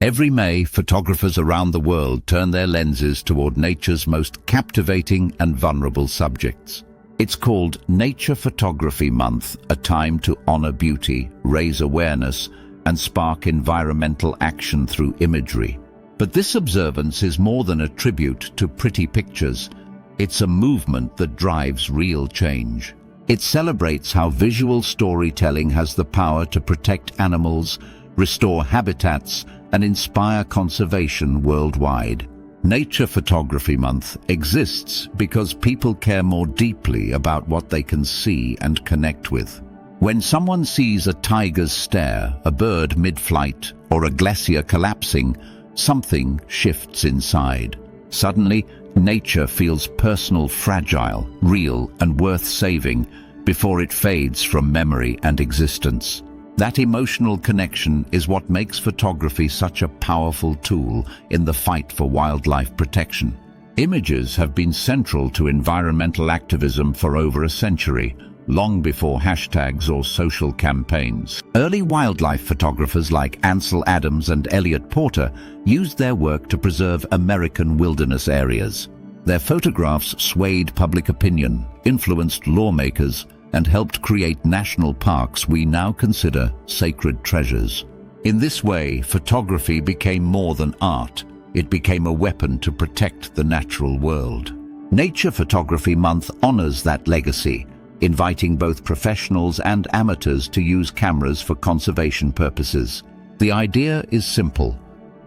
Every May, photographers around the world turn their lenses toward nature's most captivating and vulnerable subjects. It's called Nature Photography Month, a time to honor beauty, raise awareness, and spark environmental action through imagery. But this observance is more than a tribute to pretty pictures. It's a movement that drives real change. It celebrates how visual storytelling has the power to protect animals, restore habitats, and inspire conservation worldwide. Nature Photography Month exists because people care more deeply about what they can see and connect with. When someone sees a tiger's stare, a bird mid-flight, or a glacier collapsing, something shifts inside. Suddenly, nature feels personal, fragile, real, and worth saving before it fades from memory and existence. That emotional connection is what makes photography such a powerful tool in the fight for wildlife protection. Images have been central to environmental activism for over a century, long before hashtags or social campaigns. Early wildlife photographers like Ansel Adams and Elliot Porter used their work to preserve American wilderness areas. Their photographs swayed public opinion, influenced lawmakers, and helped create national parks we now consider sacred treasures. In this way, photography became more than art. It became a weapon to protect the natural world. Nature Photography Month honors that legacy, inviting both professionals and amateurs to use cameras for conservation purposes. The idea is simple.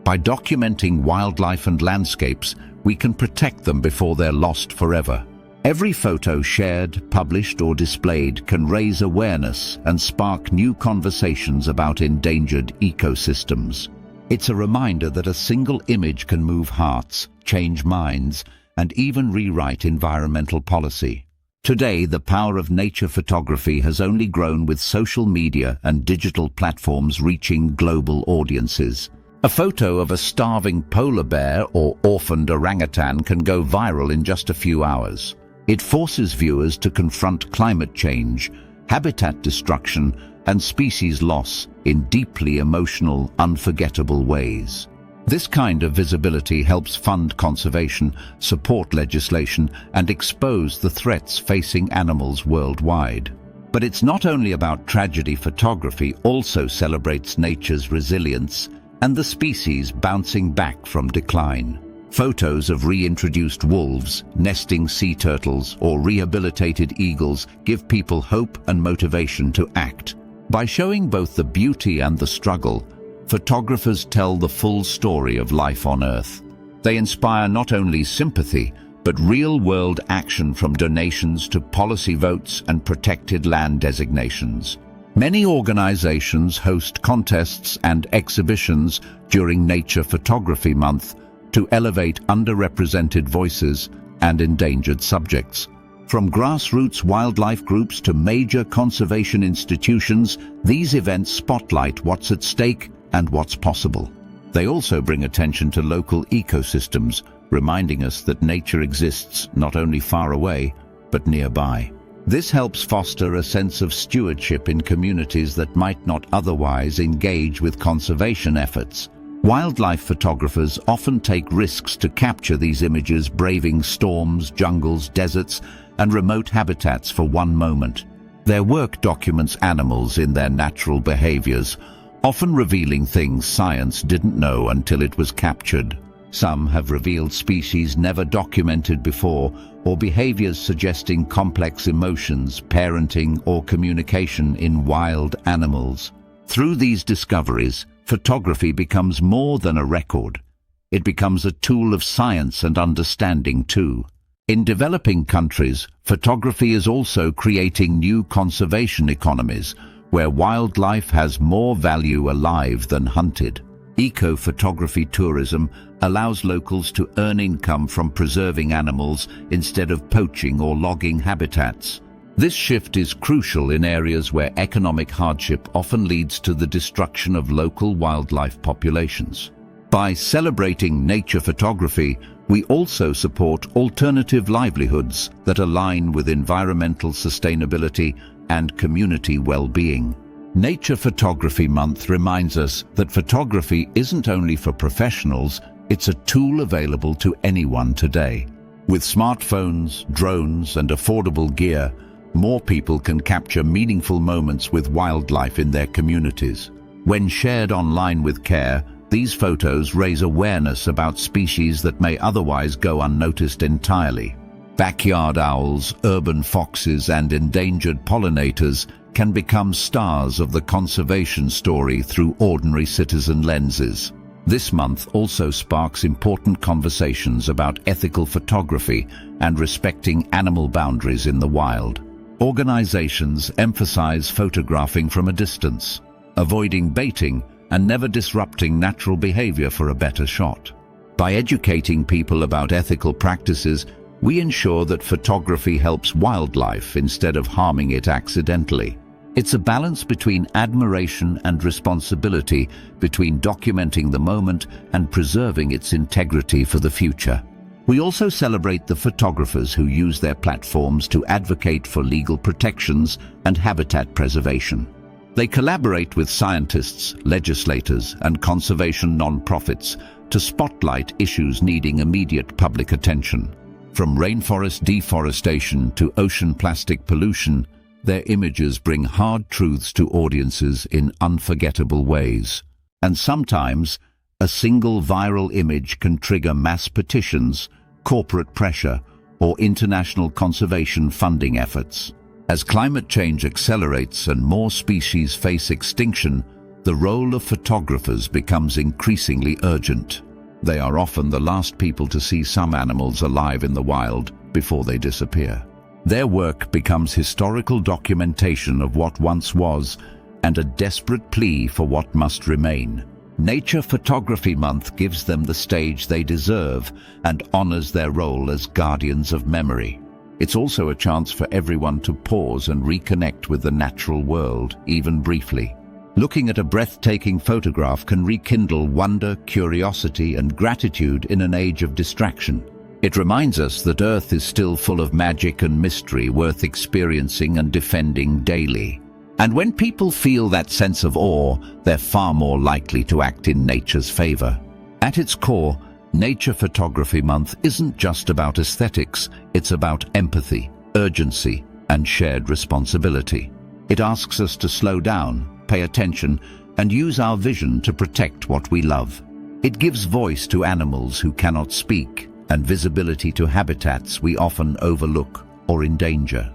By documenting wildlife and landscapes, we can protect them before they're lost forever. Every photo shared, published, or displayed can raise awareness and spark new conversations about endangered ecosystems. It's a reminder that a single image can move hearts, change minds, and even rewrite environmental policy. Today, the power of nature photography has only grown with social media and digital platforms reaching global audiences. A photo of a starving polar bear or orphaned orangutan can go viral in just a few hours. It forces viewers to confront climate change, habitat destruction, and species loss in deeply emotional, unforgettable ways. This kind of visibility helps fund conservation, support legislation, and expose the threats facing animals worldwide. But it's not only about tragedy. Photography also celebrates nature's resilience and the species bouncing back from decline. Photos of reintroduced wolves, nesting sea turtles, or rehabilitated eagles give people hope and motivation to act. By showing both the beauty and the struggle, photographers tell the full story of life on Earth. They inspire not only sympathy, but real-world action, from donations to policy votes and protected land designations. Many organizations host contests and exhibitions during Nature Photography Month to elevate underrepresented voices and endangered subjects. From grassroots wildlife groups to major conservation institutions, these events spotlight what's at stake and what's possible. They also bring attention to local ecosystems, reminding us that nature exists not only far away, but nearby. This helps foster a sense of stewardship in communities that might not otherwise engage with conservation efforts. Wildlife photographers often take risks to capture these images, braving storms, jungles, deserts, and remote habitats for one moment. Their work documents animals in their natural behaviors, often revealing things science didn't know until it was captured. Some have revealed species never documented before, or behaviors suggesting complex emotions, parenting, or communication in wild animals. Through these discoveries, photography becomes more than a record. It becomes a tool of science and understanding too. In developing countries, photography is also creating new conservation economies, where wildlife has more value alive than hunted. Eco-photography tourism allows locals to earn income from preserving animals instead of poaching or logging habitats. This shift is crucial in areas where economic hardship often leads to the destruction of local wildlife populations. By celebrating nature photography, we also support alternative livelihoods that align with environmental sustainability and community well-being. Nature Photography Month reminds us that photography isn't only for professionals, it's a tool available to anyone today. With smartphones, drones, and affordable gear, more people can capture meaningful moments with wildlife in their communities. When shared online with care, these photos raise awareness about species that may otherwise go unnoticed entirely. Backyard owls, urban foxes, and endangered pollinators can become stars of the conservation story through ordinary citizen lenses. This month also sparks important conversations about ethical photography and respecting animal boundaries in the wild. Organizations emphasize photographing from a distance, avoiding baiting and never disrupting natural behavior for a better shot. By educating people about ethical practices, we ensure that photography helps wildlife instead of harming it accidentally. It's a balance between admiration and responsibility, between documenting the moment and preserving its integrity for the future. We also celebrate the photographers who use their platforms to advocate for legal protections and habitat preservation. They collaborate with scientists, legislators, and conservation non-profits to spotlight issues needing immediate public attention. From rainforest deforestation to ocean plastic pollution, their images bring hard truths to audiences in unforgettable ways. And sometimes, a single viral image can trigger mass petitions, corporate pressure, or international conservation funding efforts. As climate change accelerates and more species face extinction, the role of photographers becomes increasingly urgent. They are often the last people to see some animals alive in the wild before they disappear. Their work becomes historical documentation of what once was and a desperate plea for what must remain. Nature Photography Month gives them the stage they deserve and honors their role as guardians of memory. It's also a chance for everyone to pause and reconnect with the natural world, even briefly. Looking at a breathtaking photograph can rekindle wonder, curiosity, and gratitude in an age of distraction. It reminds us that Earth is still full of magic and mystery worth experiencing and defending daily. And when people feel that sense of awe, they're far more likely to act in nature's favor. At its core, Nature Photography Month isn't just about aesthetics, it's about empathy, urgency, and shared responsibility. It asks us to slow down, pay attention, and use our vision to protect what we love. It gives voice to animals who cannot speak, and visibility to habitats we often overlook or endanger.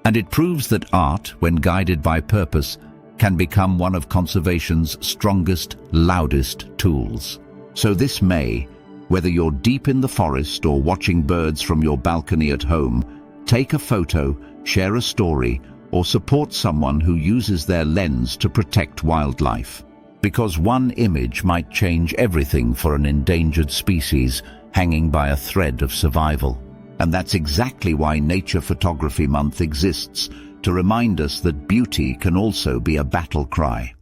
And it proves that art, when guided by purpose, can become one of conservation's strongest, loudest tools. So this May, whether you're deep in the forest or watching birds from your balcony at home, take a photo, share a story, or support someone who uses their lens to protect wildlife. Because one image might change everything for an endangered species hanging by a thread of survival. And that's exactly why Nature Photography Month exists, to remind us that beauty can also be a battle cry.